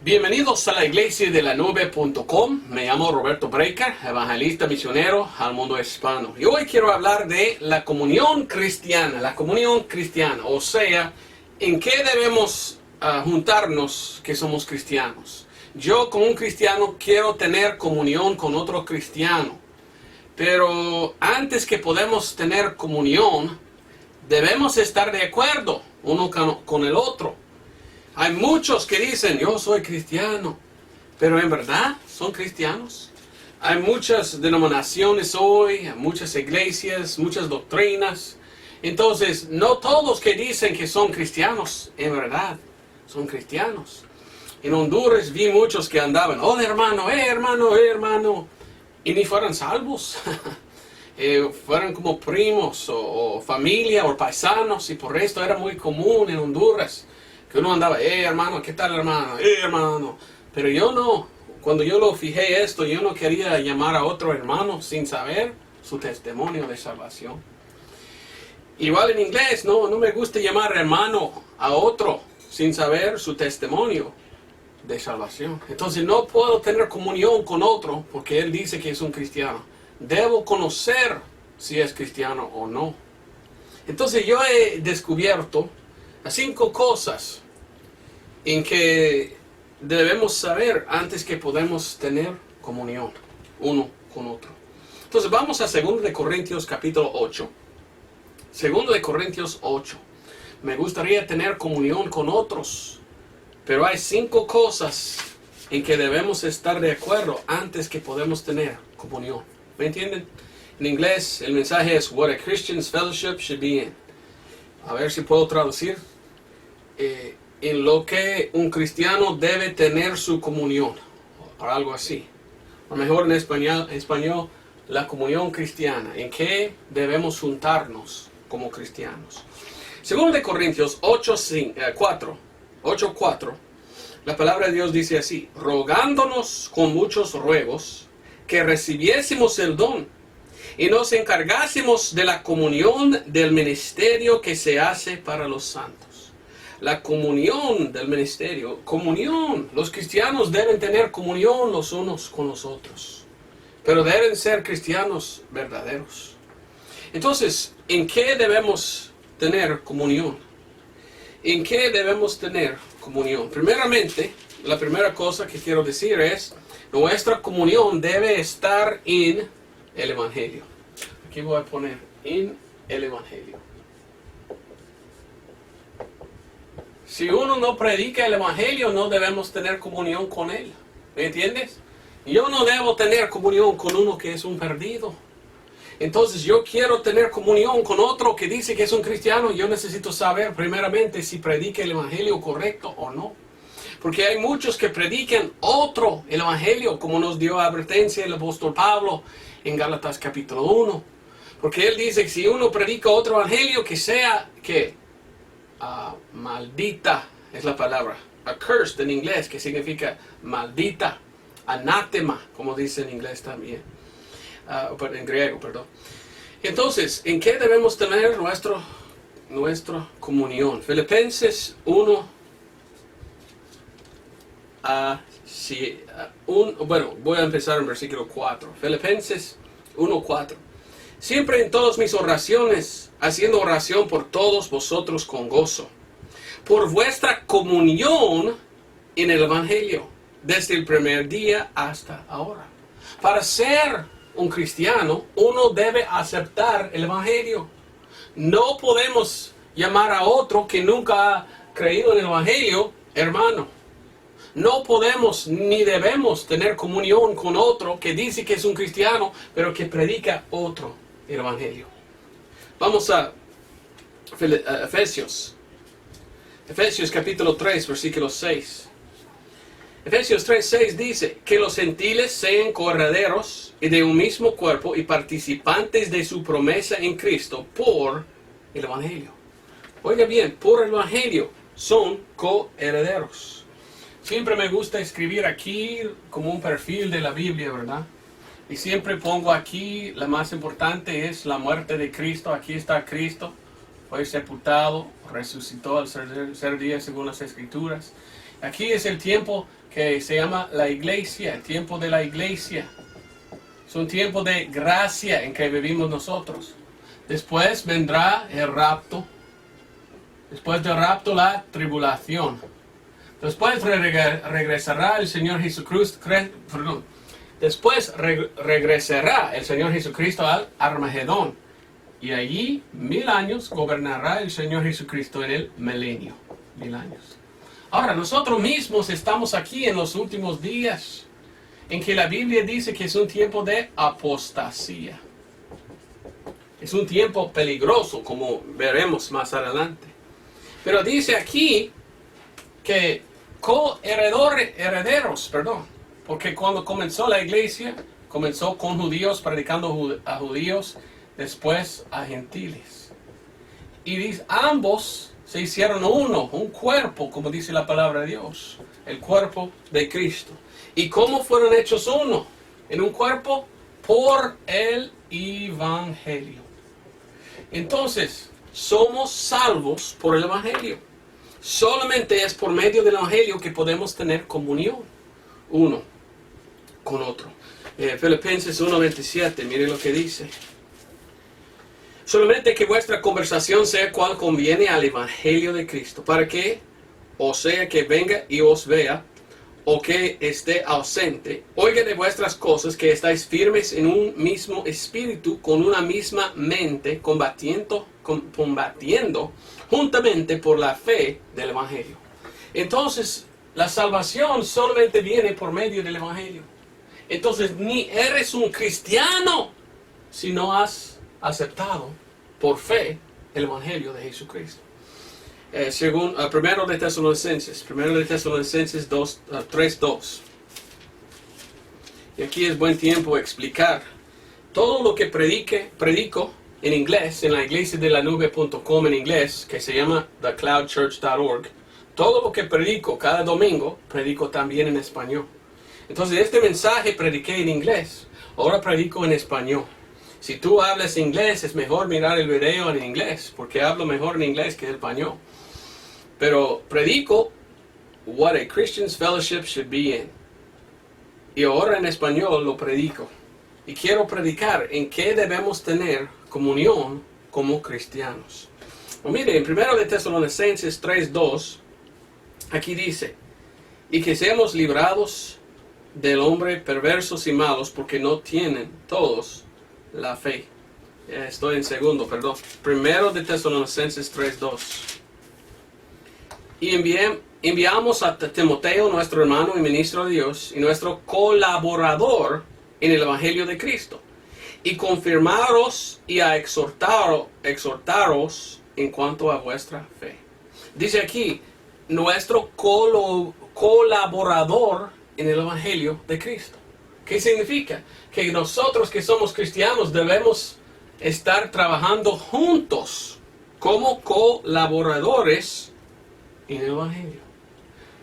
Bienvenidos a la iglesia de la nube.com. Me llamo Roberto Breaker, evangelista misionero al mundo hispano. Y hoy quiero hablar de la comunión cristiana. O sea, en qué debemos juntarnos que somos cristianos. Yo como un cristiano quiero tener comunión con otro cristiano. Pero antes que podemos tener comunión, debemos estar de acuerdo uno con el otro. Hay muchos que dicen, yo soy cristiano, pero en verdad son cristianos. Hay muchas denominaciones hoy, muchas iglesias, muchas doctrinas. Entonces, no todos que dicen que son cristianos, en verdad, son cristianos. En Honduras vi muchos que andaban, oh hermano, hermano, y ni fueran salvos. Fueran como primos o familia o paisanos, y por esto era muy común en Honduras. Que uno andaba, hermano, ¿qué tal hermano? Hermano. Pero yo no, cuando yo lo fijé esto, yo no quería llamar a otro hermano sin saber su testimonio de salvación. Igual en inglés, no me gusta llamar hermano a otro sin saber su testimonio de salvación. Entonces no puedo tener comunión con otro porque él dice que es un cristiano. Debo conocer si es cristiano o no. Entonces yo he descubierto 5 cosas en que debemos saber antes que podemos tener comunión uno con otro. Entonces vamos a 2 de Corintios capítulo 8. 2 de Corintios 8. Me gustaría tener comunión con otros, pero hay 5 cosas en que debemos estar de acuerdo antes que podemos tener comunión. ¿Me entienden? En inglés el mensaje es What a Christian's Fellowship Should Be In. A ver si puedo traducir. En lo que un cristiano debe tener su comunión, o algo así. A lo mejor en español, la comunión cristiana. ¿En qué debemos juntarnos como cristianos? 2 de Corintios 8:4, la palabra de Dios dice así: rogándonos con muchos ruegos que recibiésemos el don y nos encargásemos de la comunión del ministerio que se hace para los santos. La comunión del ministerio, comunión. Los cristianos deben tener comunión los unos con los otros, pero deben ser cristianos verdaderos. Entonces, ¿en qué debemos tener comunión? ¿En qué debemos tener comunión? Primeramente, la primera cosa que quiero decir es, nuestra comunión debe estar en el Evangelio. Aquí voy a poner en el Evangelio. Si uno no predica el Evangelio, no debemos tener comunión con él. ¿Me entiendes? Yo no debo tener comunión con uno que es un perdido. Entonces yo quiero tener comunión con otro que dice que es un cristiano. Yo necesito saber primeramente si predica el Evangelio correcto o no. Porque hay muchos que predican el Evangelio, como nos dio advertencia el apóstol Pablo en Gálatas capítulo 1. Porque él dice que si uno predica otro Evangelio, que sea, ¿qué? Maldita es la palabra, accursed en inglés, que significa maldita, anátema, como dice en inglés también, en griego, perdón. Entonces, ¿en qué debemos tener nuestra comunión? Filipenses 1, voy a empezar en versículo 4. Filipenses 1:4. Siempre en todas mis oraciones, haciendo oración por todos vosotros con gozo, por vuestra comunión en el Evangelio, desde el primer día hasta ahora. Para ser un cristiano, uno debe aceptar el Evangelio. No podemos llamar a otro que nunca ha creído en el Evangelio, hermano. No podemos ni debemos tener comunión con otro que dice que es un cristiano, pero que predica el Evangelio. Vamos a Efesios. Efesios capítulo 3, versículo 6. Efesios 3:6 dice que los gentiles sean coherederos y de un mismo cuerpo y participantes de su promesa en Cristo por el Evangelio. Oiga bien, por el Evangelio son coherederos. Siempre me gusta escribir aquí como un perfil de la Biblia, ¿verdad? Y siempre pongo aquí, la más importante es la muerte de Cristo. Aquí está Cristo, fue sepultado, resucitó al tercer día según las Escrituras. Aquí es el tiempo que se llama la iglesia, el tiempo de la iglesia. Es un tiempo de gracia en que vivimos nosotros. Después vendrá el rapto. Después del rapto, la tribulación. Después regresará el Señor Jesucristo. Después regresará el Señor Jesucristo al Armagedón. Y allí 1000 años gobernará el Señor Jesucristo en el milenio. 1000 años. Ahora, nosotros mismos estamos aquí en los últimos días, en que la Biblia dice que es un tiempo de apostasía. Es un tiempo peligroso, como veremos más adelante. Pero dice aquí que herederos, porque cuando comenzó la iglesia, comenzó con judíos, predicando a judíos, después a gentiles. Y dice, ambos se hicieron uno, un cuerpo, como dice la palabra de Dios, el cuerpo de Cristo. ¿Y cómo fueron hechos uno en un cuerpo? Por el Evangelio. Entonces, somos salvos por el Evangelio. Solamente es por medio del Evangelio que podemos tener comunión uno con otro. Filipenses 1:27, mire lo que dice. Solamente que vuestra conversación sea cual conviene al Evangelio de Cristo, para que, o sea que venga y os vea, o que esté ausente, oiga de vuestras cosas que estáis firmes en un mismo espíritu, con una misma mente, combatiendo juntamente por la fe del Evangelio. Entonces, la salvación solamente viene por medio del Evangelio. Entonces, ni eres un cristiano si no has aceptado por fe el Evangelio de Jesucristo. Según primero de Tesalonicenses 3:2. Y aquí es buen tiempo explicar todo lo que predico en inglés, en la iglesia de la nube.com en inglés, que se llama thecloudchurch.org. Todo lo que predico cada domingo, predico también en español. Entonces, este mensaje prediqué en inglés, ahora predico en español. Si tú hablas inglés, es mejor mirar el video en inglés, porque hablo mejor en inglés que en español. Pero predico what a Christian's fellowship should be in. Y ahora en español lo predico. Y quiero predicar en qué debemos tener comunión como cristianos. Mire, en 1 de Tesalonicenses 3:2, aquí dice, y que seamos librados del hombre perversos y malos, porque no tienen todos la fe. Estoy en segundo, perdón. 1 de Tesalonicenses 3:2. Y enviamos a Timoteo, nuestro hermano y ministro de Dios, y nuestro colaborador en el Evangelio de Cristo, y confirmaros y a exhortaros en cuanto a vuestra fe. Dice aquí, nuestro colaborador en el Evangelio de Cristo. ¿Qué significa? Que nosotros que somos cristianos debemos estar trabajando juntos como colaboradores en el Evangelio.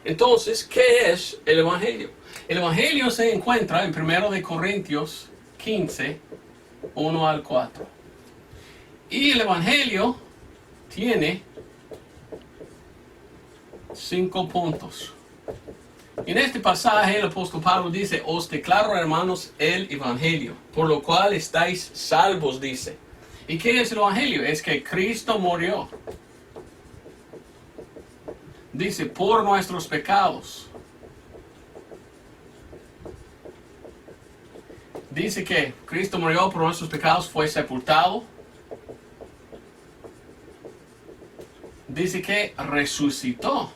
Entonces, ¿qué es el Evangelio? El Evangelio se encuentra en 1 de Corintios 15, 1 al 4. Y el Evangelio tiene 5 puntos. En este pasaje el apóstol Pablo dice, os declaro, hermanos, el Evangelio, por lo cual estáis salvos, dice. ¿Y qué es el Evangelio? Es que Cristo murió. Dice, por nuestros pecados. Dice que Cristo murió por nuestros pecados, fue sepultado. Dice que resucitó.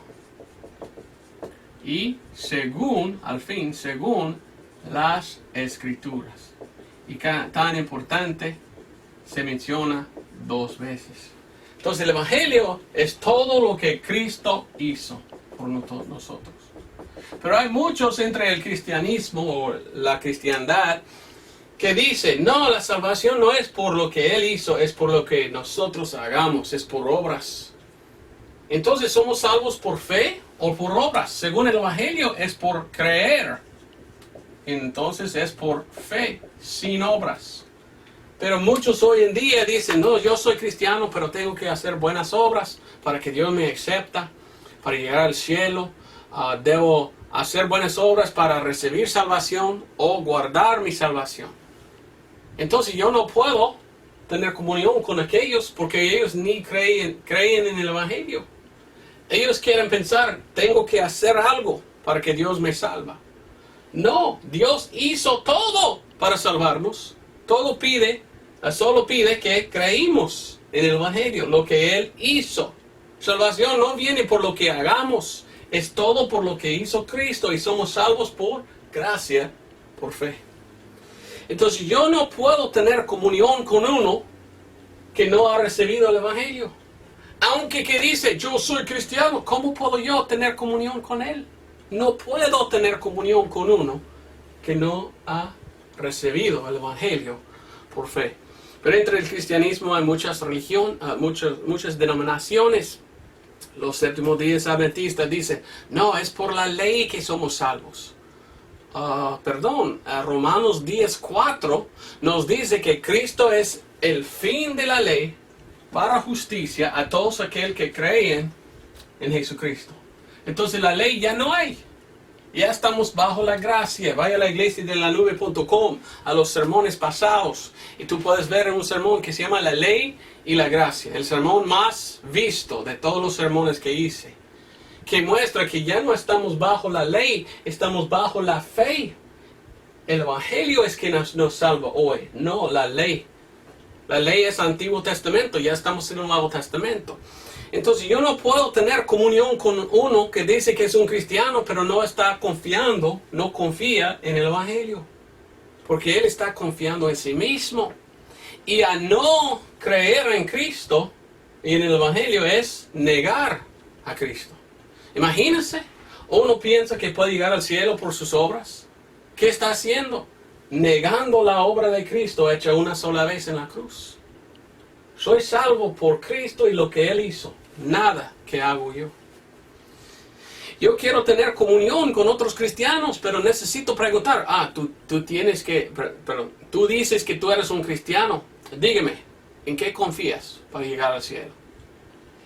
Y según las Escrituras. Y tan importante, se menciona 2 veces. Entonces el Evangelio es todo lo que Cristo hizo por nosotros. Pero hay muchos entre el cristianismo o la cristiandad que dicen, no, la salvación no es por lo que Él hizo, es por lo que nosotros hagamos, es por obras. Entonces, ¿somos salvos por fe o por obras? Según el Evangelio es por creer. Entonces es por fe, sin obras. Pero muchos hoy en día dicen, no, yo soy cristiano, pero tengo que hacer buenas obras para que Dios me acepte, para llegar al cielo, debo hacer buenas obras para recibir salvación o guardar mi salvación. Entonces yo no puedo tener comunión con aquellos porque ellos ni creen en el Evangelio. Ellos quieren pensar, tengo que hacer algo para que Dios me salva. No, Dios hizo todo para salvarnos. Solo pide que creímos en el Evangelio, lo que Él hizo. Salvación no viene por lo que hagamos, es todo por lo que hizo Cristo y somos salvos por gracia, por fe. Entonces yo no puedo tener comunión con uno que no ha recibido el Evangelio. Aunque que dice, yo soy cristiano, ¿cómo puedo yo tener comunión con él? No puedo tener comunión con uno que no ha recibido el Evangelio por fe. Pero entre el cristianismo hay muchas religiones, muchas denominaciones. Los séptimos días adventistas dicen, no, es por la ley que somos salvos. Romanos 10:4 nos dice que Cristo es el fin de la ley para justicia a todos aquellos que creen en Jesucristo. Entonces la ley ya no hay. Ya estamos bajo la gracia. Vaya a la iglesia de lanube.com, a los sermones pasados, y tú puedes ver un sermón que se llama La Ley y la Gracia. El sermón más visto de todos los sermones que hice, que muestra que ya no estamos bajo la ley, estamos bajo la fe. El Evangelio es que nos salva hoy, no la ley. La ley es Antiguo Testamento, ya estamos en el Nuevo Testamento. Entonces yo no puedo tener comunión con uno que dice que es un cristiano, pero no está confiando, no confía en el Evangelio. Porque él está confiando en sí mismo. Y a no creer en Cristo y en el Evangelio es negar a Cristo. Imagínense, uno piensa que puede llegar al cielo por sus obras. ¿Qué está haciendo? Negando la obra de Cristo hecha una sola vez en la cruz. Soy salvo por Cristo y lo que Él hizo. Nada que hago yo. Yo quiero tener comunión con otros cristianos, pero necesito preguntar. Tú dices que tú eres un cristiano. Dígame, ¿en qué confías para llegar al cielo?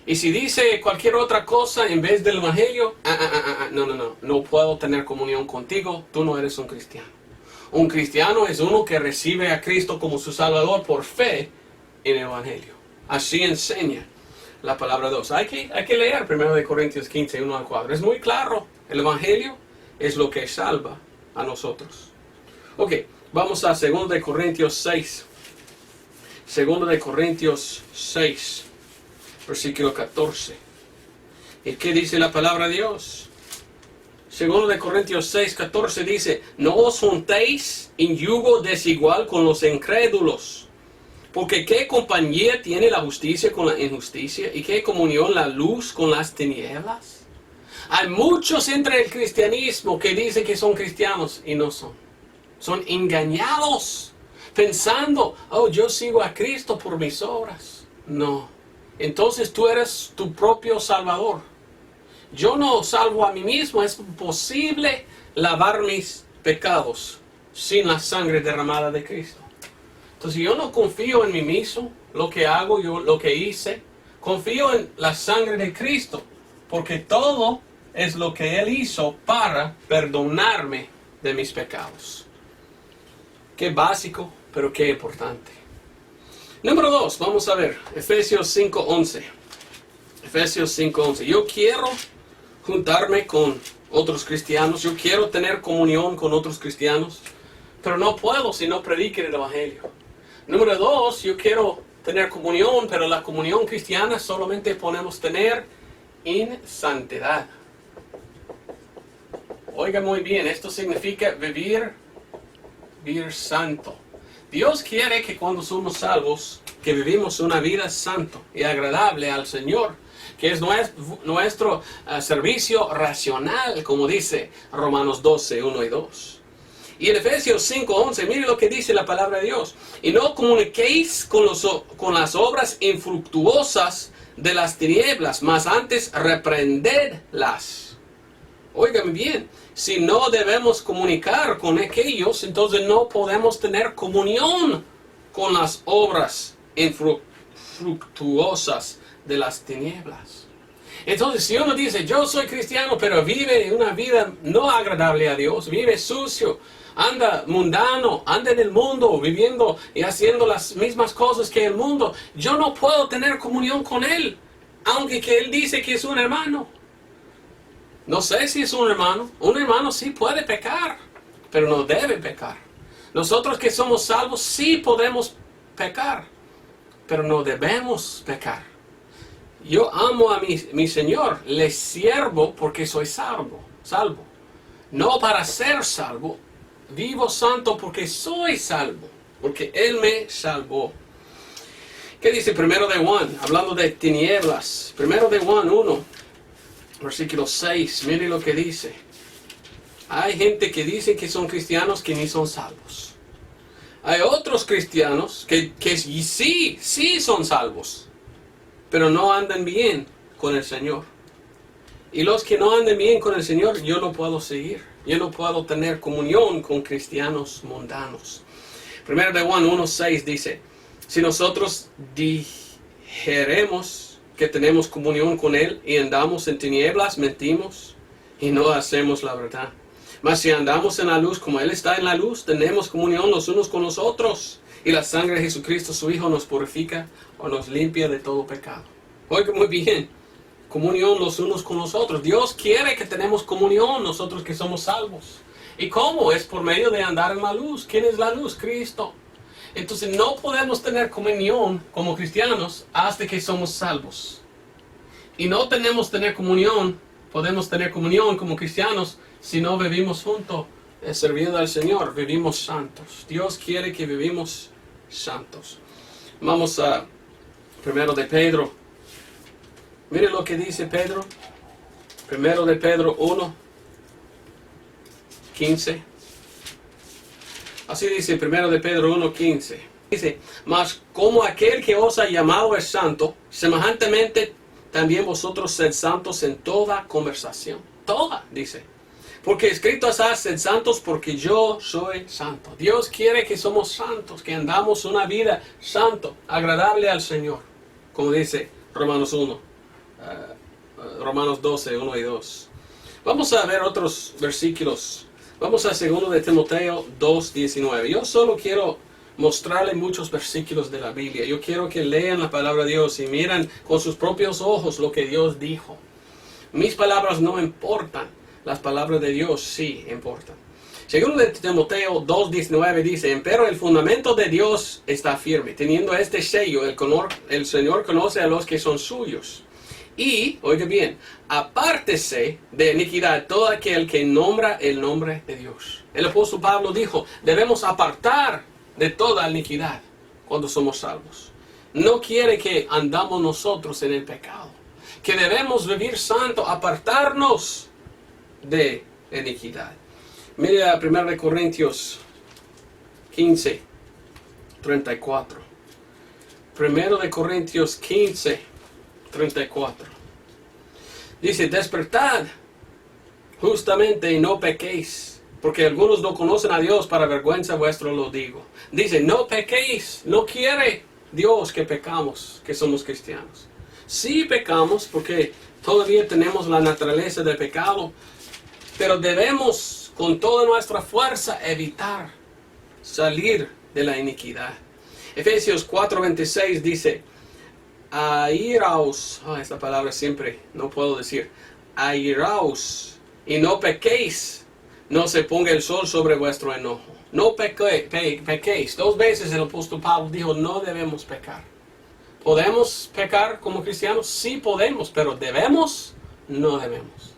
Y si dice cualquier otra cosa en vez del Evangelio, no puedo tener comunión contigo, tú no eres un cristiano. Un cristiano es uno que recibe a Cristo como su Salvador por fe en el Evangelio. Así enseña la palabra de Dios. Hay que leer 1 Corintios 15, 1 al 4. Es muy claro, el Evangelio es lo que salva a nosotros. Ok, vamos a 2 Corintios 6. 2 Corintios 6. Versículo 14. ¿Y qué dice la palabra de Dios? 2 Corintios 6, 14 dice, no os juntéis en yugo desigual con los incrédulos, porque ¿qué compañía tiene la justicia con la injusticia? ¿Y qué comunión la luz con las tinieblas? Hay muchos entre el cristianismo que dicen que son cristianos y no son. Son engañados, pensando, yo sigo a Cristo por mis obras. No. Entonces tú eres tu propio salvador. Yo no salvo a mí mismo. Es imposible lavar mis pecados sin la sangre derramada de Cristo. Entonces yo no confío en mí mismo, lo que hago, lo que hice. Confío en la sangre de Cristo, porque todo es lo que Él hizo para perdonarme de mis pecados. Qué básico, pero qué importante. Número 2, vamos a ver, Efesios 5:11. Efesios 5:11. Yo quiero juntarme con otros cristianos, yo quiero tener comunión con otros cristianos, pero no puedo si no prediquen el Evangelio. Número 2, yo quiero tener comunión, pero la comunión cristiana solamente podemos tener en santidad. Oiga muy bien, esto significa vivir santo. Dios quiere que cuando somos salvos, que vivimos una vida santa y agradable al Señor, que es nuestro servicio racional, como dice Romanos 12, 1 y 2. Y en Efesios 5:11, mire lo que dice la palabra de Dios. Y no comuniquéis con las obras infructuosas de las tinieblas, mas antes reprendedlas. Óigame bien, si no debemos comunicar con aquellos, entonces no podemos tener comunión con las obras infructuosas de las tinieblas. Entonces, si uno dice, yo soy cristiano, pero vive una vida no agradable a Dios, vive sucio, anda mundano, anda en el mundo, viviendo y haciendo las mismas cosas que el mundo, yo no puedo tener comunión con Él, aunque que Él dice que es un hermano. No sé si es un hermano sí puede pecar, pero no debe pecar. Nosotros que somos salvos sí podemos pecar, pero no debemos pecar. Yo amo a mi Señor, le sirvo porque soy salvo. No para ser salvo, vivo santo porque soy salvo, porque Él me salvó. ¿Qué dice primero de Juan? Hablando de tinieblas. Primero de Juan 1, versículo 6, mire lo que dice. Hay gente que dice que son cristianos que ni son salvos. Hay otros cristianos que sí son salvos, pero no andan bien con el Señor. Y los que no anden bien con el Señor, yo no puedo seguir. Yo no puedo tener comunión con cristianos mundanos. Primero de Juan 1:6 dice, si nosotros dijeremos que tenemos comunión con Él y andamos en tinieblas, mentimos y no hacemos la verdad. Mas si andamos en la luz como Él está en la luz, tenemos comunión los unos con los otros. Y la sangre de Jesucristo, su Hijo, nos purifica o nos limpia de todo pecado. Oiga muy bien, comunión los unos con los otros. Dios quiere que tenemos comunión nosotros que somos salvos. ¿Y cómo? Es por medio de andar en la luz. ¿Quién es la luz? Cristo. Entonces no podemos tener comunión como cristianos hasta que somos salvos. Y no podemos tener comunión como cristianos si no vivimos juntos sirviendo al Señor. Vivimos santos. Dios quiere que vivimos santos. Vamos a primero de Pedro. Mire lo que dice Pedro. Primero de Pedro 1:15. Así dice primero de Pedro 1:15. Dice, mas como aquel que os ha llamado es santo, semejantemente también vosotros sed santos en toda conversación. Toda, dice. Porque escrito está, sed santos porque yo soy santo. Dios quiere que somos santos, que andamos una vida santo, agradable al Señor. Como dice Romanos 12, 1 y 2. Vamos a ver otros versículos. Vamos a 2 de Timoteo 2:19. Yo solo quiero mostrarle muchos versículos de la Biblia. Yo quiero que lean la palabra de Dios y miren con sus propios ojos lo que Dios dijo. Mis palabras no importan. Las palabras de Dios sí importan. 2 de Timoteo 2:19 dice, empero el fundamento de Dios está firme, teniendo este sello, el Señor conoce a los que son suyos. Y, oiga bien, apártese de iniquidad todo aquel que nombra el nombre de Dios. El apóstol Pablo dijo, debemos apartar de toda iniquidad cuando somos salvos. No quiere que andamos nosotros en el pecado, que debemos vivir santo, apartarnos de iniquidad. Mire a 1 Corintios 15:34. 1 Corintios 15:34. Dice, despertad justamente y no pequéis, porque algunos no conocen a Dios, para vergüenza vuestra lo digo. Dice, no pequéis. No quiere Dios que pecamos, que somos cristianos. Sí pecamos porque todavía tenemos la naturaleza de pecado, pero debemos con toda nuestra fuerza evitar salir de la iniquidad. Efesios 4:26 dice, airaos, esta palabra siempre no puedo decir, airaos, y no pequéis, no se ponga el sol sobre vuestro enojo. No pequéis. 2 veces el apóstol Pablo dijo, no debemos pecar. ¿Podemos pecar como cristianos? Sí podemos, pero ¿debemos? No debemos.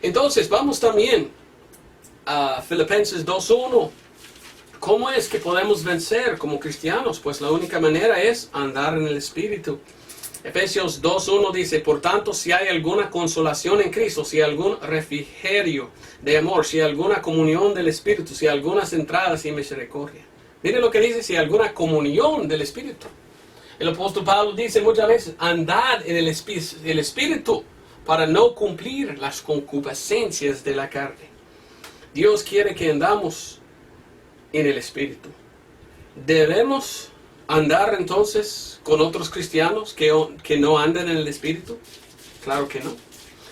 Entonces, vamos también a Filipenses 2:1. ¿Cómo es que podemos vencer como cristianos? Pues la única manera es andar en el Espíritu. Efesios 2:1 dice, por tanto, si hay alguna consolación en Cristo, si hay algún refrigerio de amor, si hay alguna comunión del Espíritu, si hay algunas entradas y misericordia. Mire lo que dice, si hay alguna comunión del Espíritu. El apóstol Pablo dice muchas veces, andad en el Espíritu para no cumplir las concupiscencias de la carne. Dios quiere que andamos en el Espíritu. ¿Debemos andar entonces con otros cristianos que no andan en el Espíritu? Claro que no.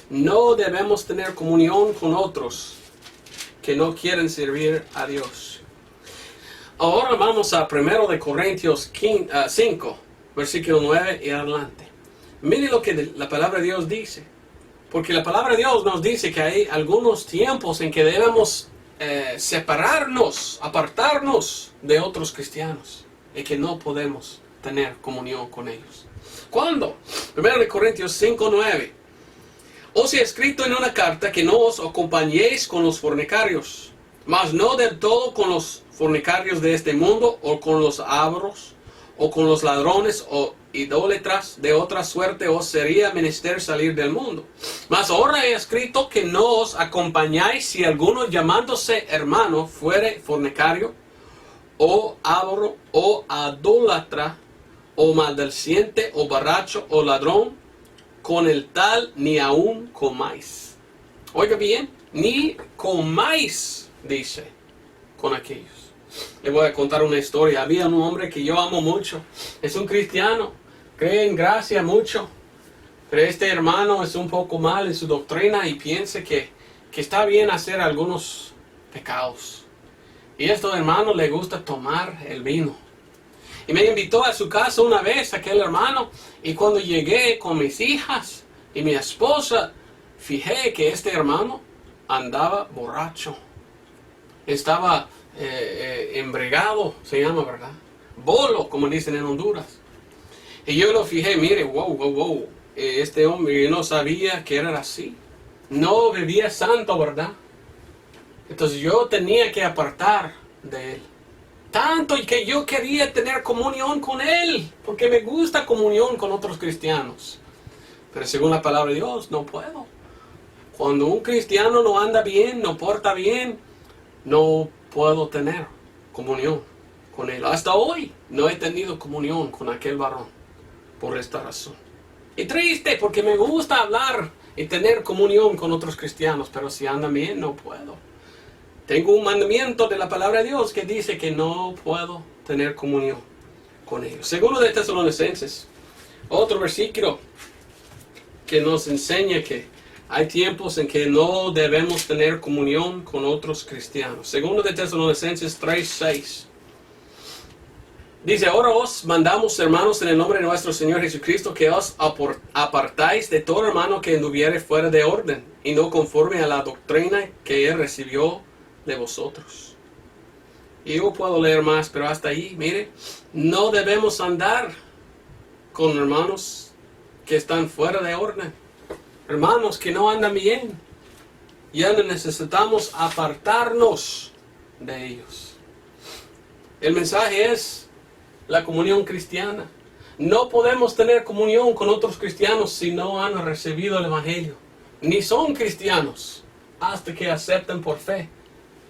No debemos tener comunión con otros que no quieren servir a Dios. Ahora vamos a 1 de Corintios 5, versículo 9 y adelante. Mire lo que la palabra de Dios dice. Porque la palabra de Dios nos dice que hay algunos tiempos en que debemos separarnos, apartarnos de otros cristianos y que no podemos tener comunión con ellos. ¿Cuándo? 1 de Corintios 5, 9. Os he escrito en una carta que no os acompañéis con los fornicarios, mas no del todo con los fornicarios de este mundo, o con los avaros, o con los ladrones, o idólatras. De otra suerte os sería menester salir del mundo. Mas ahora he escrito que no os acompañáis si alguno llamándose hermano fuere fornicario, o avaro, o idólatra, o maldiciente, o borracho, o ladrón. Con el tal ni aún comáis. Oiga bien, ni comáis, dice, con aquellos. Le voy a contar una historia. Había un hombre que yo amo mucho. Es un cristiano. Cree en gracia mucho. Pero este hermano es un poco mal en su doctrina y piensa que está bien hacer algunos pecados. Y a este hermano le gusta tomar el vino. Y me invitó a su casa una vez, aquel hermano, y cuando llegué con mis hijas y mi esposa, fijé que este hermano andaba borracho. Estaba embriagado, se llama, ¿verdad? Bolo, como dicen en Honduras. Y yo lo fijé, mire, wow, este hombre, yo no sabía que era así. No vivía santo, ¿verdad? Entonces yo tenía que apartar de él. Tanto y que yo quería tener comunión con él, porque me gusta comunión con otros cristianos. Pero según la palabra de Dios, no puedo. Cuando un cristiano no anda bien, no porta bien, no puedo tener comunión con él. Hasta hoy no he tenido comunión con aquel varón por esta razón. Y triste, porque me gusta hablar y tener comunión con otros cristianos, pero si andan bien, no puedo. Tengo un mandamiento de la palabra de Dios que dice que no puedo tener comunión con ellos. Segundo de Tesalonicenses, otro versículo que nos enseña que hay tiempos en que no debemos tener comunión con otros cristianos. Segundo de Tesalonicenses 3:6. Dice, ahora os mandamos, hermanos, en el nombre de nuestro Señor Jesucristo, que os apartáis de todo hermano que anduviere fuera de orden, y no conforme a la doctrina que él recibió de vosotros. Y yo puedo leer más, pero hasta ahí, mire, no debemos andar con hermanos que están fuera de orden, hermanos que no andan bien. Ya necesitamos apartarnos de ellos. El mensaje es la comunión cristiana. No podemos tener comunión con otros cristianos si no han recibido el Evangelio, ni son cristianos hasta que acepten por fe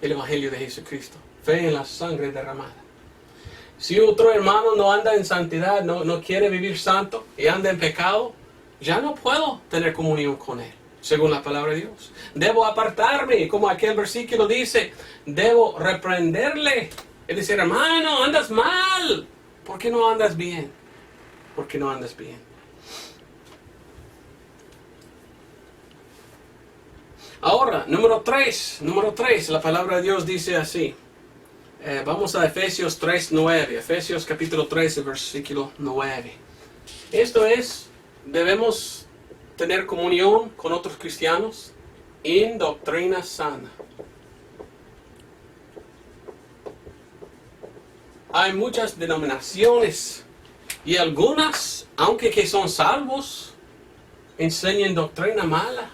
el Evangelio de Jesucristo, fe en la sangre derramada. Si otro hermano no anda en santidad, no quiere vivir santo y anda en pecado, ya no puedo tener comunión con él, según la palabra de Dios. Debo apartarme, como aquel versículo dice, debo reprenderle. Es decir, hermano, andas mal. ¿Por qué no andas bien? ¿Por qué no andas bien? Ahora, número 3, la palabra de Dios dice así. Vamos a Efesios 3:9, Efesios capítulo 13, versículo 9. Esto es, debemos tener comunión con otros cristianos en doctrina sana. Hay muchas denominaciones y algunas, aunque que son salvos, enseñan doctrina mala,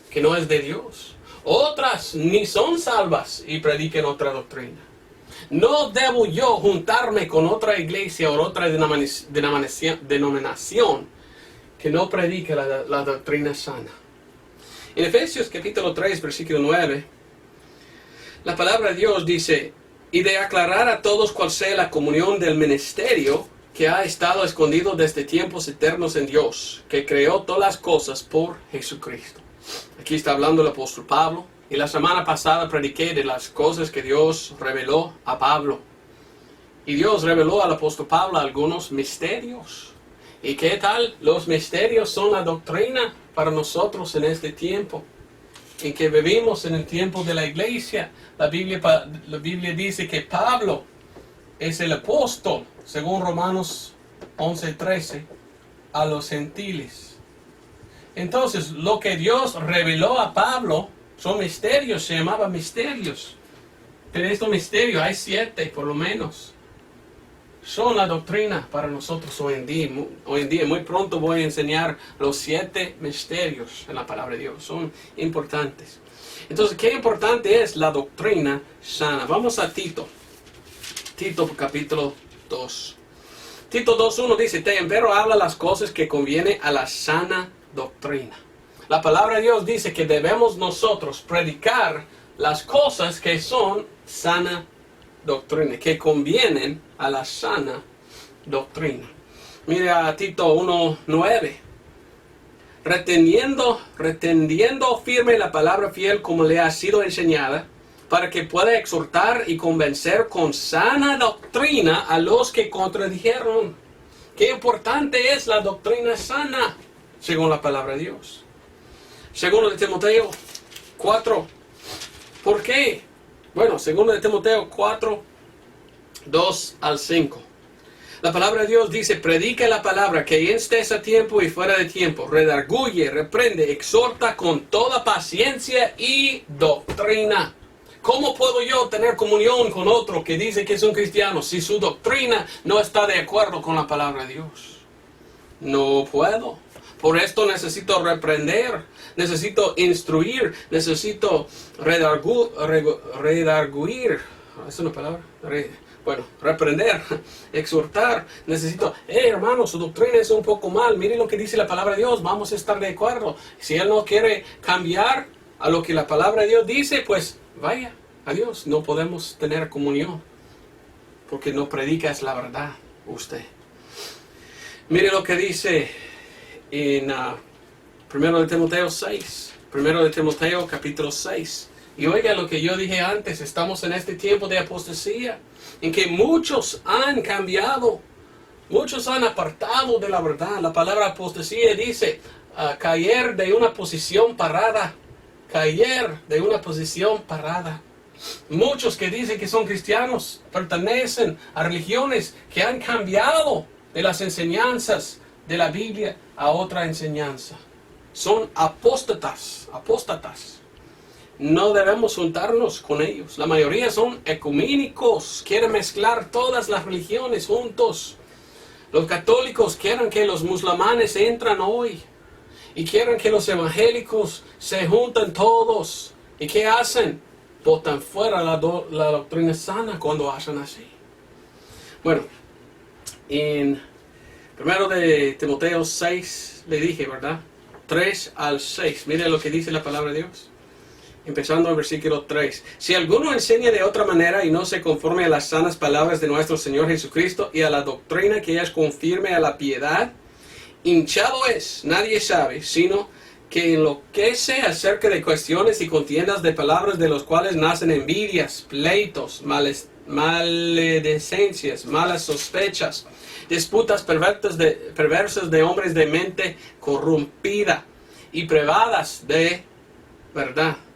que no es de Dios. Otras ni son salvas y predican otra doctrina. No debo yo juntarme con otra iglesia o otra denominación que no predique la doctrina sana. En Efesios capítulo 3, versículo 9, la palabra de Dios dice, y de aclarar a todos cuál sea la comunión del ministerio que ha estado escondido desde tiempos eternos en Dios, que creó todas las cosas por Jesucristo. Aquí está hablando el apóstol Pablo. Y la semana pasada prediqué de las cosas que Dios reveló a Pablo. Y Dios reveló al apóstol Pablo algunos misterios. ¿Y qué tal? Los misterios son la doctrina para nosotros en este tiempo, en que vivimos en el tiempo de la iglesia. La Biblia dice que Pablo es el apóstol, según Romanos 11:13, a los gentiles. Entonces, lo que Dios reveló a Pablo son misterios, se llamaban misterios. Pero estos misterios, hay 7 por lo menos, son la doctrina para nosotros hoy en día. Muy pronto voy a enseñar los 7 misterios en la palabra de Dios. Son importantes. Entonces, ¿qué importante es la doctrina sana? Vamos a Tito. Tito capítulo 2. Tito 2:1 dice, empero habla las cosas que conviene a la sana doctrina. La palabra de Dios dice que debemos nosotros predicar las cosas que son sana doctrina, que convienen a la sana doctrina. Mira a Tito 1:9. Retendiendo firme la palabra fiel como le ha sido enseñada, para que pueda exhortar y convencer con sana doctrina a los que contradijeron. Qué importante es la doctrina sana, según la palabra de Dios. Segundo de Timoteo 4. ¿Por qué? Bueno, segundo de Timoteo 4, 2 al 5. La palabra de Dios dice, predica la palabra, que estés a tiempo y fuera de tiempo, redarguye, reprende, exhorta con toda paciencia y doctrina. ¿Cómo puedo yo tener comunión con otro que dice que es un cristiano si su doctrina no está de acuerdo con la palabra de Dios? No puedo. Por esto necesito reprender, necesito instruir, necesito redarguir. ¿Es una palabra? Reprender, exhortar. Necesito, hermano, su doctrina es un poco mal. Mire lo que dice la palabra de Dios, vamos a estar de acuerdo. Si él no quiere cambiar a lo que la palabra de Dios dice, pues vaya, adiós. No podemos tener comunión, porque no predicas la verdad usted. Mire lo que dice en 1 de Timoteo 6. 1 de Timoteo capítulo 6. Y oiga lo que yo dije antes, estamos en este tiempo de apostasía, en que muchos han cambiado, muchos han apartado de la verdad. La palabra apostasía dice caer de una posición parada, caer de una posición parada. Muchos que dicen que son cristianos pertenecen a religiones que han cambiado de las enseñanzas de la Biblia a otra enseñanza. Son apóstatas. No debemos juntarnos con ellos. La mayoría son ecuménicos, quieren mezclar todas las religiones juntos. Los católicos quieren que los musulmanes entran hoy y quieren que los evangélicos se juntan todos. ¿Y qué hacen? Botan fuera la doctrina sana cuando hacen así. Bueno, en 1 de Timoteo 6 le dije, ¿verdad? 3 al 6. Mire lo que dice la palabra de Dios. Empezando en versículo 3. Si alguno enseña de otra manera y no se conforme a las sanas palabras de nuestro Señor Jesucristo y a la doctrina que es conforme a la piedad, hinchado es, nadie sabe, sino que enloquece acerca de cuestiones y contiendas de palabras, de los cuales nacen envidias, pleitos, maledicencias, malas sospechas, disputas perversas de hombres de mente corrompida y privadas de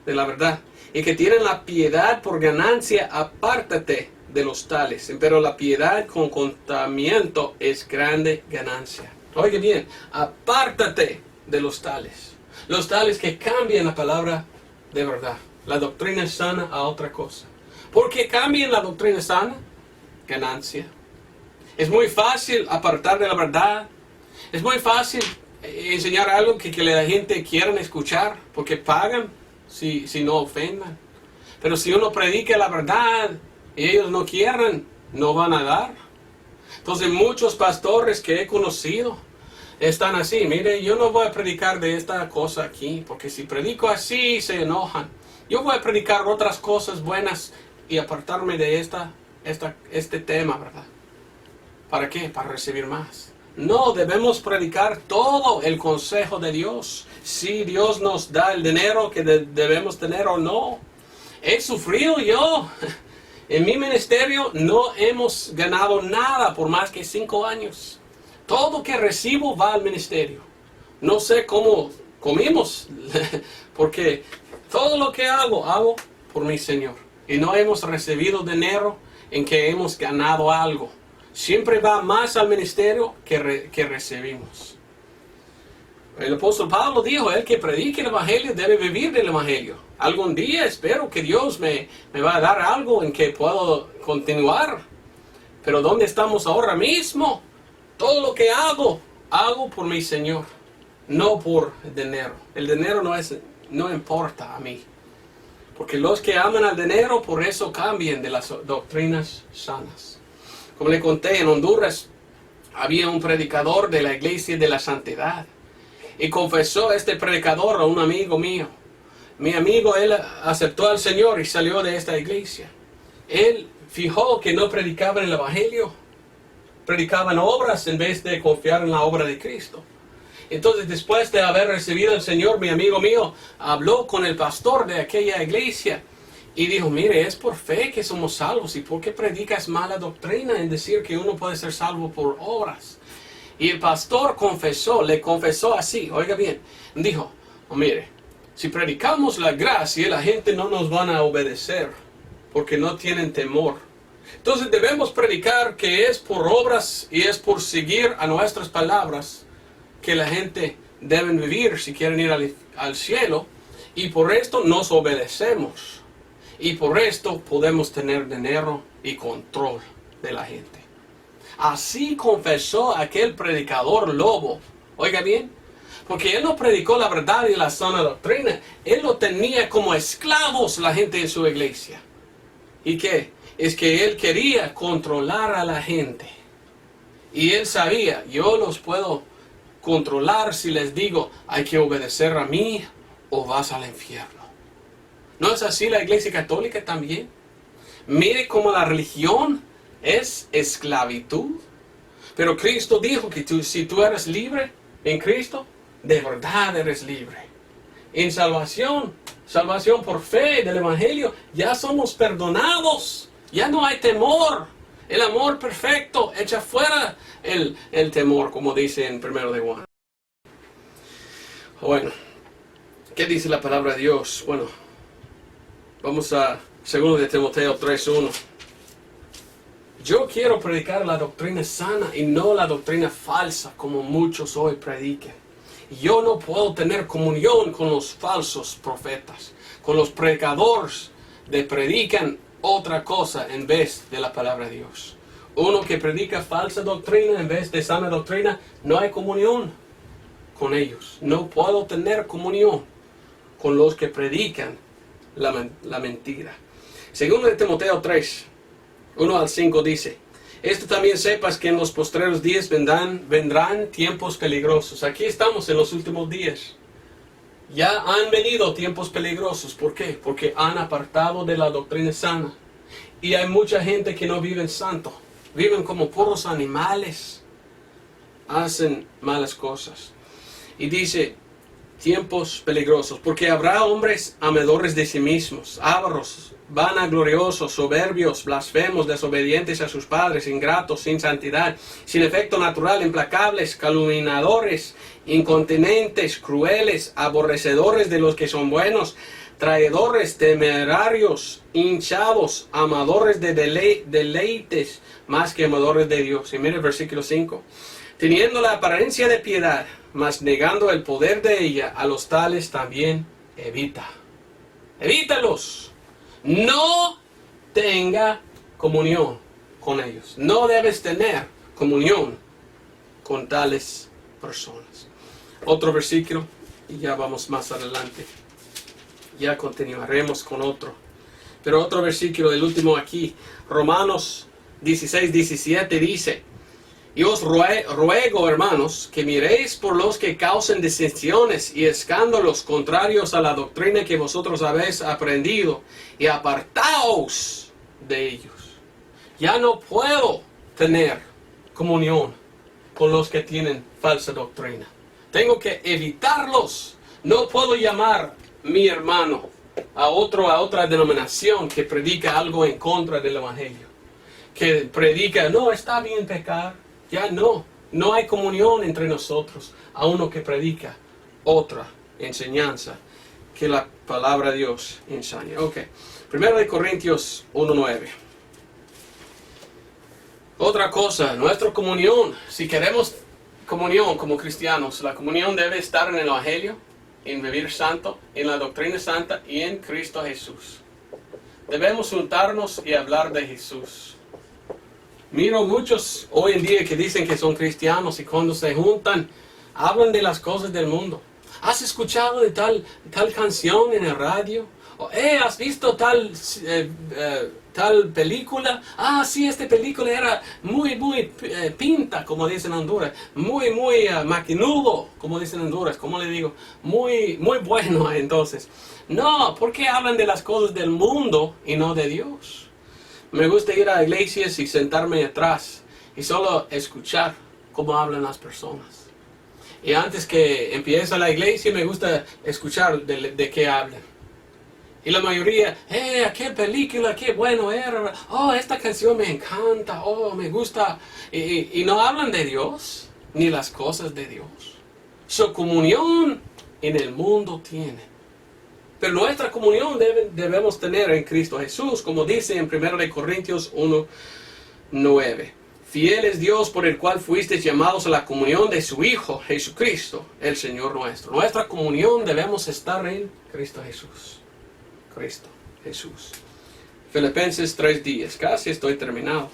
la verdad, y que tienen la piedad por ganancia. Apártate de los tales, pero la piedad con contamiento es grande ganancia. Oye bien, apártate de los tales que cambian la palabra de verdad, la doctrina sana a otra cosa. ¿Por qué cambian la doctrina sana? Ganancia. Es muy fácil apartar de la verdad. Es muy fácil enseñar algo que la gente quiera escuchar, porque pagan si no ofendan. Pero si uno predica la verdad y ellos no quieren, no van a dar. Entonces muchos pastores que he conocido están así. Mire, yo no voy a predicar de esta cosa aquí, porque si predico así se enojan. Yo voy a predicar otras cosas buenas y apartarme de este tema, ¿verdad? ¿Para qué? Para recibir más. No, debemos predicar todo el consejo de Dios. Si Dios nos da el dinero que debemos tener o no. He sufrido yo. En mi ministerio no hemos ganado nada por más que 5 años. Todo que recibo va al ministerio. No sé cómo comimos, porque todo lo que hago por mi Señor. Y no hemos recibido dinero en que hemos ganado algo. Siempre va más al ministerio que recibimos. El apóstol Pablo dijo, el que predique el evangelio debe vivir del evangelio. Algún día espero que Dios me va a dar algo en que puedo continuar. Pero ¿dónde estamos ahora mismo? Todo lo que hago por mi Señor. No por dinero. El dinero no importa a mí. Porque los que aman al dinero, por eso cambian de las doctrinas sanas. Como le conté, en Honduras había un predicador de la iglesia de la santidad. Y confesó este predicador a un amigo mío. Mi amigo, él aceptó al Señor y salió de esta iglesia. Él fijó que no predicaba el evangelio. Predicaban obras en vez de confiar en la obra de Cristo. Entonces, después de haber recibido al Señor, mi amigo mío habló con el pastor de aquella iglesia y dijo, mire, es por fe que somos salvos. ¿Y por qué predicas mala doctrina en decir que uno puede ser salvo por obras? Y el pastor le confesó así, oiga bien, dijo, mire, si predicamos la gracia, la gente no nos van a obedecer porque no tienen temor. Entonces debemos predicar que es por obras y es por seguir a nuestras palabras que la gente debe vivir si quieren ir al cielo, y por esto nos obedecemos, y por esto podemos tener dinero y control de la gente. Así confesó aquel predicador lobo, oiga bien, porque él no predicó la verdad y la sana doctrina, él lo tenía como esclavos la gente en su iglesia. ¿Y qué? Es que él quería controlar a la gente, y él sabía, yo los puedo controlar si les digo, hay que obedecer a mí o vas al infierno. ¿No es así la iglesia católica también? Mire cómo la religión es esclavitud. Pero Cristo dijo que si tú eres libre en Cristo, de verdad eres libre. En salvación por fe del evangelio, ya somos perdonados. Ya no hay temor. El amor perfecto echa fuera el temor, como dice en 1 de Juan. Bueno, ¿qué dice la palabra de Dios? Bueno, vamos a 2 de Timoteo 3:1. Yo quiero predicar la doctrina sana y no la doctrina falsa, como muchos hoy predican. Yo no puedo tener comunión con los falsos profetas, con los predicadores que predican otra cosa en vez de la palabra de Dios. Uno que predica falsa doctrina en vez de sana doctrina, no hay comunión con ellos. No puedo tener comunión con los que predican la mentira. Segundo de Timoteo 3, 1 al 5 dice, esto también sepas que en los postreros días vendrán tiempos peligrosos. Aquí estamos en los últimos días. Ya han venido tiempos peligrosos. ¿Por qué? Porque han apartado de la doctrina sana. Y hay mucha gente que no vive santo. Viven como puros animales. Hacen malas cosas. Y dice, tiempos peligrosos. Porque habrá hombres amadores de sí mismos, ávaros, vanagloriosos, soberbios, blasfemos, desobedientes a sus padres, ingratos, sin santidad, sin efecto natural, implacables, calumniadores, incontinentes, crueles, aborrecedores de los que son buenos, traidores, temerarios, hinchados, amadores de deleites, más que amadores de Dios. Y mire el versículo 5. Teniendo la apariencia de piedad, mas negando el poder de ella, a los tales también evita. Evítalos. No tenga comunión con ellos. No debes tener comunión con tales personas. Otro versículo y ya vamos más adelante. Ya continuaremos con otro. Pero otro versículo, el último aquí, Romanos 16, 17 dice, y os ruego, hermanos, que miréis por los que causen disensiones y escándalos contrarios a la doctrina que vosotros habéis aprendido, y apartaos de ellos. Ya no puedo tener comunión con los que tienen falsa doctrina. Tengo que evitarlos. No puedo llamar mi hermano a otra denominación que predica algo en contra del evangelio. Que predica, no, está bien pecar. Ya no, No hay comunión entre nosotros a uno que predica otra enseñanza que la palabra de Dios enseña. Ok, 1 Corintios 1:9. Otra cosa, nuestra comunión, si queremos comunión como cristianos, la comunión debe estar en el Evangelio, en vivir santo, en la doctrina santa y en Cristo Jesús. Debemos juntarnos y hablar de Jesús. Miro muchos hoy en día que dicen que son cristianos y cuando se juntan hablan de las cosas del mundo. ¿Has escuchado de tal canción en el radio? O, ¿has visto tal película? Ah, sí, esta película era muy pinta, como dicen en Honduras. Muy maquinudo, como dicen en Honduras. ¿Cómo le digo? Muy bueno, entonces. No, ¿por qué hablan de las cosas del mundo y no de Dios? Me gusta ir a iglesias y sentarme atrás y solo escuchar cómo hablan las personas. Y antes que empiece la iglesia me gusta escuchar de qué hablan. Y la mayoría, qué película, qué bueno era. Oh, esta canción me encanta, oh, me gusta. Y no hablan de Dios, ni las cosas de Dios. Su comunión en el mundo tiene. Pero nuestra comunión debemos tener en Cristo Jesús, como dice en 1 Corintios 1:9. Fiel es Dios por el cual fuisteis llamados a la comunión de su Hijo, Jesucristo, el Señor nuestro. Nuestra comunión debemos estar en Cristo Jesús. Cristo Jesús. Filipenses 3:10. Casi estoy terminado.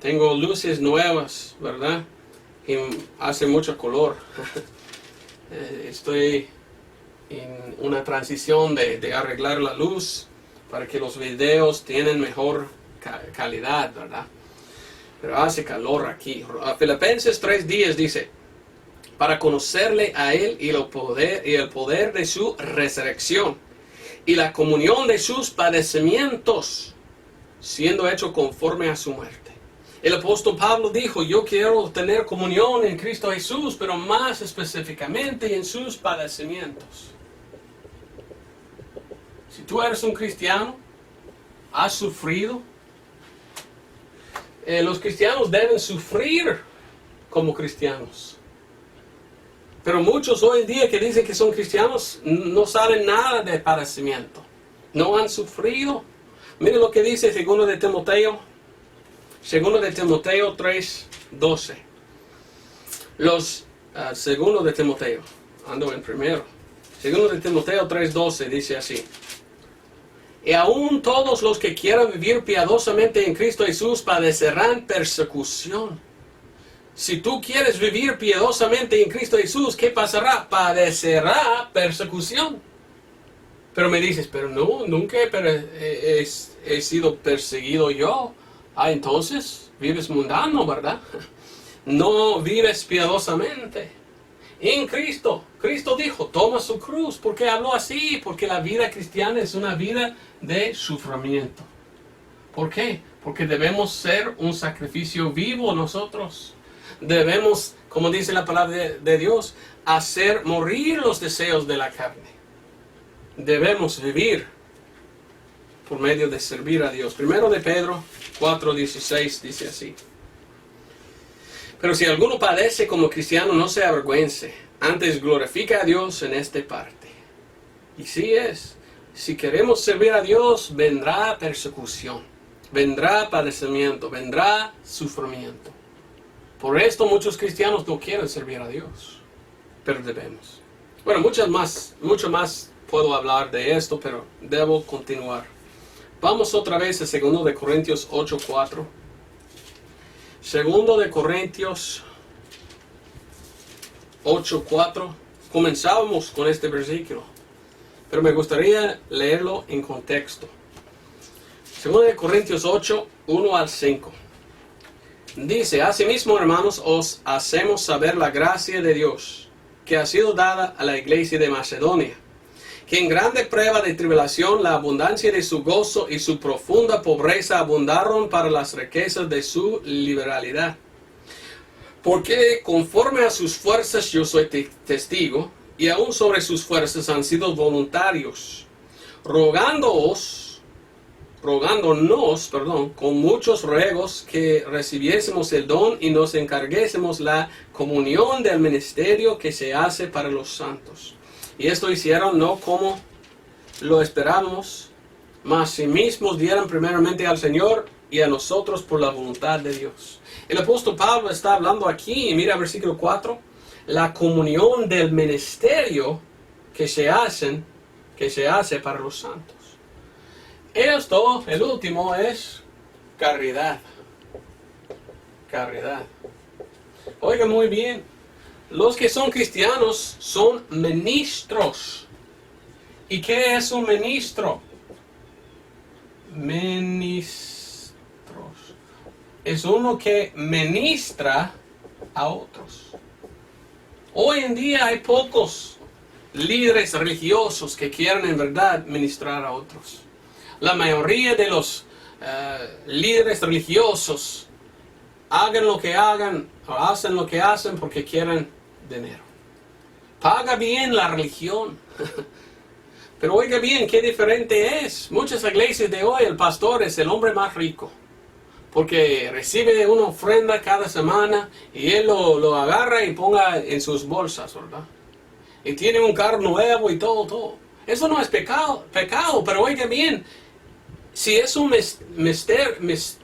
Tengo luces nuevas, ¿verdad? Y hace mucho color. Estoy en una transición de arreglar la luz para que los videos tienen mejor calidad, ¿verdad? Pero hace calor aquí. Filipenses 3:10 dice, para conocerle a Él y el poder de su resurrección y la comunión de sus padecimientos, siendo hecho conforme a su muerte. El apóstol Pablo dijo, yo quiero tener comunión en Cristo Jesús, pero más específicamente en sus padecimientos. Si tú eres un cristiano, has sufrido. Los cristianos deben sufrir como cristianos. Pero muchos hoy en día que dicen que son cristianos no saben nada de padecimiento. No han sufrido. Miren lo que dice 2 de Timoteo. 2 de Timoteo 3:12. 2 de Timoteo. Ando en primero. 2 de Timoteo 3:12 dice así. Y aún todos los que quieran vivir piadosamente en Cristo Jesús padecerán persecución. Si tú quieres vivir piadosamente en Cristo Jesús, ¿qué pasará? Padecerá persecución. Pero me dices, pero no, nunca he sido perseguido yo. Ah, entonces vives mundano, ¿verdad? No vives piadosamente en Cristo. Cristo dijo, toma su cruz. ¿Por qué habló así? Porque la vida cristiana es una vida de sufrimiento. ¿Por qué? Porque debemos ser un sacrificio vivo nosotros. Debemos, como dice la palabra de Dios, hacer morir los deseos de la carne. Debemos vivir por medio de servir a Dios. 1 de Pedro 4:16 dice así. Pero si alguno padece como cristiano, no se avergüence. Antes glorifica a Dios en esta parte. Y sí es. Si queremos servir a Dios, vendrá persecución. Vendrá padecimiento. Vendrá sufrimiento. Por esto muchos cristianos no quieren servir a Dios. Pero debemos. Bueno, mucho más puedo hablar de esto, pero debo continuar. Vamos otra vez a 2 de Corintios 8:4. 2 de Corintios 8:4. Comenzábamos con este versículo, pero me gustaría leerlo en contexto. 2 de Corintios 8:1-5. Dice, asimismo, hermanos, os hacemos saber la gracia de Dios, que ha sido dada a la iglesia de Macedonia, que en grande prueba de tribulación la abundancia de su gozo y su profunda pobreza abundaron para las riquezas de su liberalidad. Porque conforme a sus fuerzas yo soy testigo, y aún sobre sus fuerzas han sido voluntarios, rogándoos rogándonos, con muchos ruegos que recibiésemos el don y nos encarguésemos la comunión del ministerio que se hace para los santos. Y esto hicieron no como lo esperábamos, mas sí mismos dieran primeramente al Señor y a nosotros por la voluntad de Dios. El apóstol Pablo está hablando aquí, y mira versículo 4, la comunión del ministerio que se hace para los santos. Esto, el último, es caridad. Caridad. Oiga muy bien, los que son cristianos son ministros. ¿Y qué es un ministro? Ministros. Es uno que ministra a otros. Hoy en día hay pocos líderes religiosos que quieren en verdad ministrar a otros. La mayoría de los líderes religiosos hagan lo que hagan o hacen lo que hacen porque quieren dinero. Paga bien la religión. Pero oiga bien, qué diferente es. Muchas iglesias de hoy el pastor es el hombre más rico. Porque recibe una ofrenda cada semana y él lo agarra y ponga en sus bolsas, ¿verdad? Y tiene un carro nuevo y todo. Eso no es pecado, pero oiga bien, si es un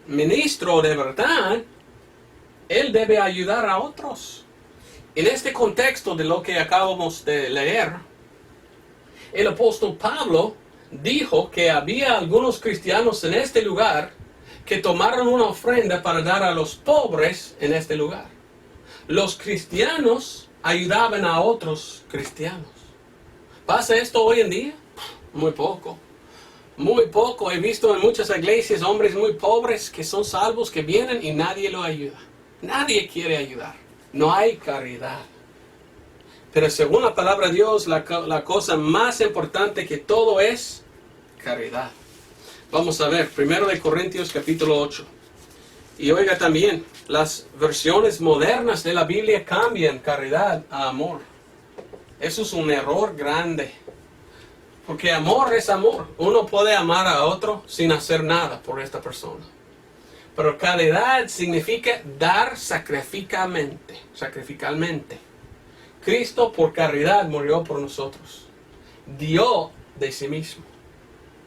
ministro de verdad, él debe ayudar a otros. En este contexto de lo que acabamos de leer, el apóstol Pablo dijo que había algunos cristianos en este lugar que tomaron una ofrenda para dar a los pobres en este lugar. Los cristianos ayudaban a otros cristianos. ¿Pasa esto hoy en día? Muy poco. Muy poco. He visto en muchas iglesias hombres muy pobres que son salvos, que vienen y nadie lo ayuda. Nadie quiere ayudar. No hay caridad. Pero según la palabra de Dios, la cosa más importante que todo es caridad. Vamos a ver, 1 Corintios capítulo 8. Y oiga también, las versiones modernas de la Biblia cambian caridad a amor. Eso es un error grande. Porque amor es amor. Uno puede amar a otro sin hacer nada por esta persona. Pero caridad significa dar sacrificalmente. Cristo por caridad murió por nosotros. Dio de sí mismo.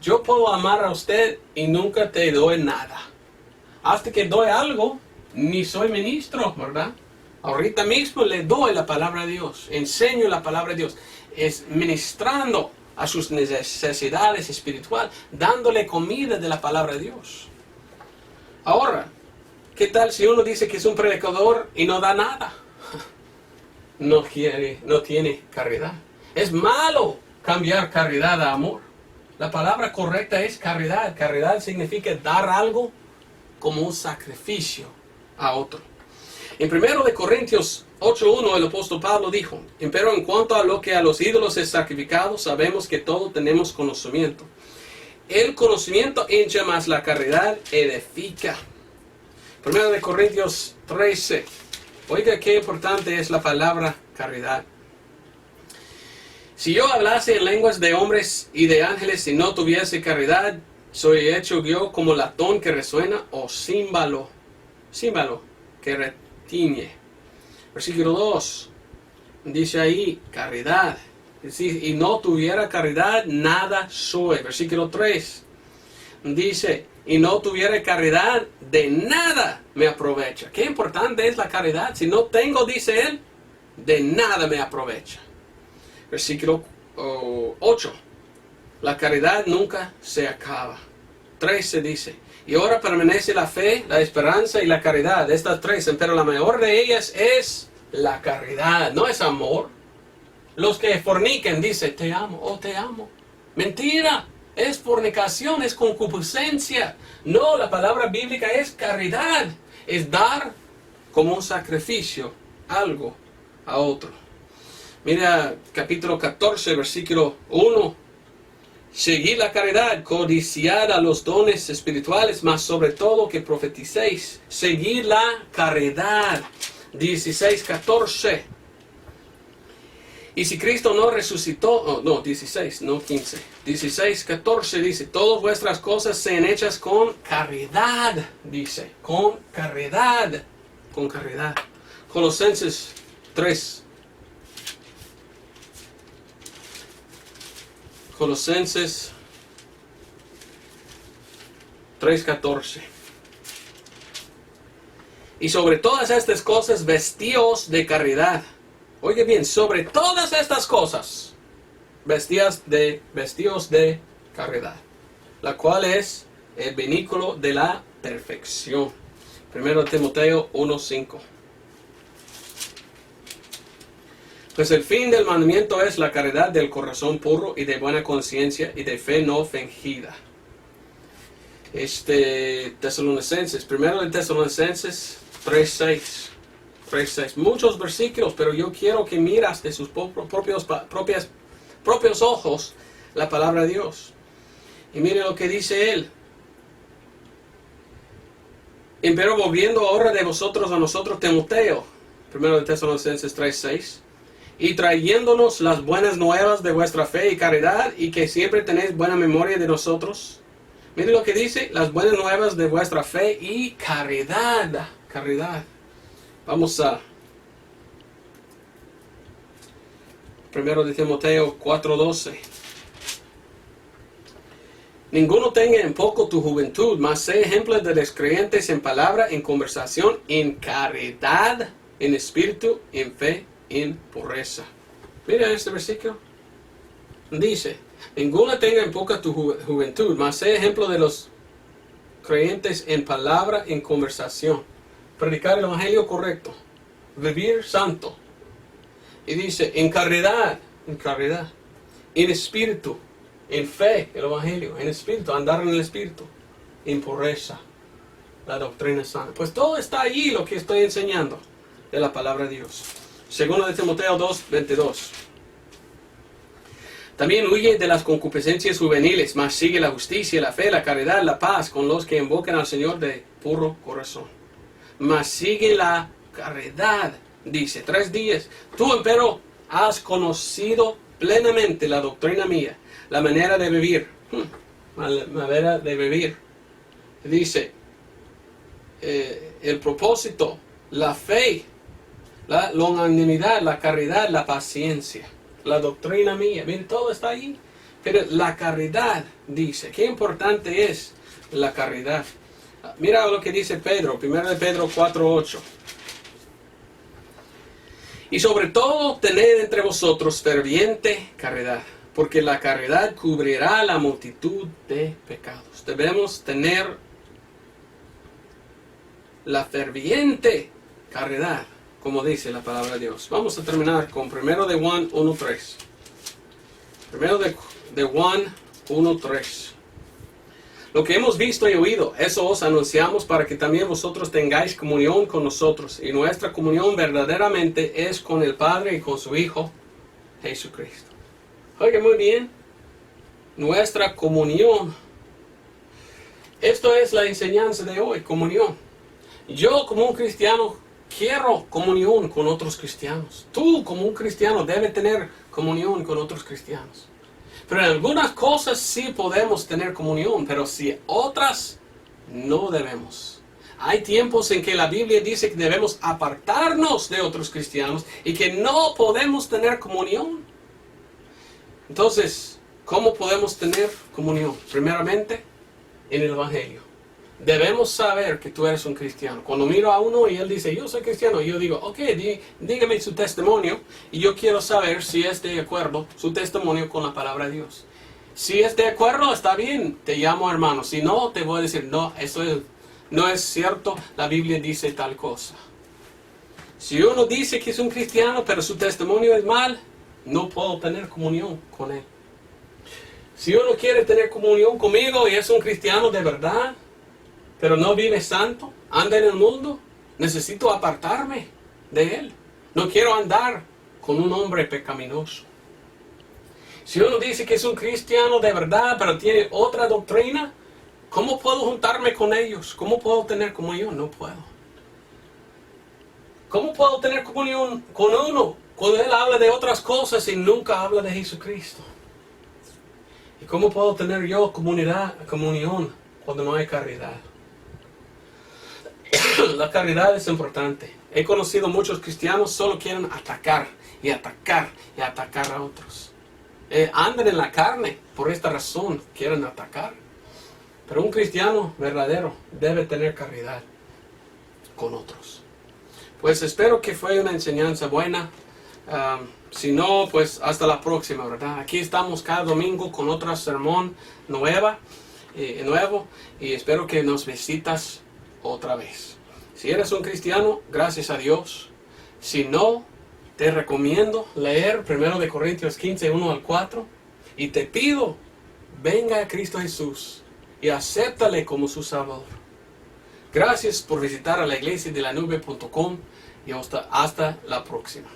Yo puedo amar a usted y nunca te doy nada. Hasta que doy algo, ni soy ministro, ¿verdad? Ahorita mismo le doy la palabra de Dios. Enseño la palabra de Dios. Es ministrando a sus necesidades espirituales, dándole comida de la palabra de Dios. Ahora, ¿qué tal si uno dice que es un predicador y no da nada? No tiene caridad. Es malo cambiar caridad a amor. La palabra correcta es caridad. Caridad significa dar algo como un sacrificio a otro. En 1 Corintios 8:1 el apóstol Pablo dijo: pero en cuanto a lo que a los ídolos es sacrificado, sabemos que todos tenemos conocimiento. El conocimiento hincha, más la caridad edifica. 1 Corintios 13. Oiga qué importante es la palabra caridad. Si yo hablase en lenguas de hombres y de ángeles y no tuviese caridad, soy hecho yo como latón que resuena o címbalo que retiñe. Versículo 2 dice ahí caridad. Y no tuviera caridad, nada soy. Versículo 3 dice: y no tuviera caridad, de nada me aprovecha. Qué importante es la caridad. Si no tengo, dice él, de nada me aprovecha. Versículo 8. La caridad nunca se acaba. 13 dice: y ahora permanece la fe, la esperanza y la caridad. Estas tres, pero la mayor de ellas es la caridad. No es amor. Los que fornican dicen: te amo, oh te amo. Mentira. Es fornicación, es concupiscencia. No, la palabra bíblica es caridad. Es dar como un sacrificio algo a otro. Mira capítulo 14, versículo 1. Seguid la caridad, codiciad a los dones espirituales, mas sobre todo que profeticéis. Seguid la caridad. 16:14. Y si Cristo no resucitó, no, 16, no 15. 16, 14 dice, todas vuestras cosas sean hechas con caridad, dice, con caridad, con caridad. Colosenses 3. Colosenses 3:14. Y sobre todas estas cosas vestíos de caridad. Oye bien, sobre todas estas cosas vestíos de caridad, la cual es el vínculo de la perfección. 1 Timoteo 1:5. Pues el fin del mandamiento es la caridad del corazón puro y de buena conciencia y de fe no fingida. Tesalonicenses, 1 Tesalonicenses 3:6. Muchos versículos, pero yo quiero que miras de sus propios ojos la palabra de Dios. Y mire lo que dice él. Pero volviendo ahora de vosotros a nosotros, Timoteo, 1 Tesalonicenses 3:6. Y trayéndonos las buenas nuevas de vuestra fe y caridad, y que siempre tenéis buena memoria de nosotros. Mire lo que dice, las buenas nuevas de vuestra fe y caridad. Caridad. Vamos a 1 de Timoteo 4:12. Ninguno tenga en poco tu juventud, mas sé ejemplo de los creyentes en palabra, en conversación, en caridad, en espíritu, en fe, en pureza. Mira este versículo. Dice, ninguno tenga en poca tu juventud, mas sé ejemplo de los creyentes en palabra, en conversación. Predicar el evangelio correcto. Vivir santo. Y dice, en caridad, en espíritu, en fe, el evangelio, en espíritu, andar en el espíritu, en pureza, la doctrina sana. Pues todo está allí lo que estoy enseñando de la palabra de Dios. Segundo de Timoteo 2:22. También huye de las concupiscencias juveniles, mas sigue la justicia, la fe, la caridad, la paz con los que invocan al Señor de puro corazón. Mas sigue la caridad, dice, 3 días. Tú, empero, has conocido plenamente la doctrina mía, la manera de vivir. La manera de vivir. Dice, el propósito, la fe, la longanimidad, la caridad, la paciencia, la doctrina mía. Miren, todo está ahí. Pero la caridad, dice, qué importante es la caridad. Mira lo que dice Pedro, 1 de Pedro 4:8. Y sobre todo tened entre vosotros ferviente caridad, porque la caridad cubrirá la multitud de pecados. Debemos tener la ferviente caridad, como dice la palabra de Dios. Vamos a terminar con 1 de Juan 1:3. 1 de Juan 1:3. Lo que hemos visto y oído, eso os anunciamos para que también vosotros tengáis comunión con nosotros. Y nuestra comunión verdaderamente es con el Padre y con su Hijo, Jesucristo. Oiga, muy bien. Nuestra comunión. Esto es la enseñanza de hoy, comunión. Yo como un cristiano quiero comunión con otros cristianos. Tú como un cristiano debes tener comunión con otros cristianos. Pero en algunas cosas sí podemos tener comunión, pero si otras no debemos. Hay tiempos en que la Biblia dice que debemos apartarnos de otros cristianos y que no podemos tener comunión. Entonces, ¿cómo podemos tener comunión? Primeramente, en el Evangelio. Debemos saber que tú eres un cristiano. Cuando miro a uno y él dice, yo soy cristiano, yo digo, ok, dígame su testimonio y yo quiero saber si es de acuerdo su testimonio con la palabra de Dios. Si es de acuerdo, está bien, te llamo hermano. Si no, te voy a decir, no, eso no es cierto, la Biblia dice tal cosa. Si uno dice que es un cristiano, pero su testimonio es mal, no puedo tener comunión con él. Si uno quiere tener comunión conmigo y es un cristiano de verdad, pero no vive santo, anda en el mundo, necesito apartarme de él. No quiero andar con un hombre pecaminoso. Si uno dice que es un cristiano de verdad, pero tiene otra doctrina, ¿cómo puedo juntarme con ellos? ¿Cómo puedo tener comunión? No puedo. ¿Cómo puedo tener comunión con uno cuando Él habla de otras cosas y nunca habla de Jesucristo? ¿Y cómo puedo tener yo comunión cuando no hay caridad? La caridad es importante. He conocido muchos cristianos solo quieren atacar y atacar y atacar a otros. Andan en la carne, por esta razón quieren atacar. Pero un cristiano verdadero debe tener caridad con otros. Pues espero que fue una enseñanza buena. Si no, pues hasta la próxima, ¿verdad? Aquí estamos cada domingo con otro sermón nuevo. Y espero que nos visitas otra vez. Si eres un cristiano, gracias a Dios. Si no, te recomiendo leer 1 Corintios 15, 1 al 4. Y te pido, venga a Cristo Jesús y acéptale como su Salvador. Gracias por visitar a la iglesia de la nube.com y hasta la próxima.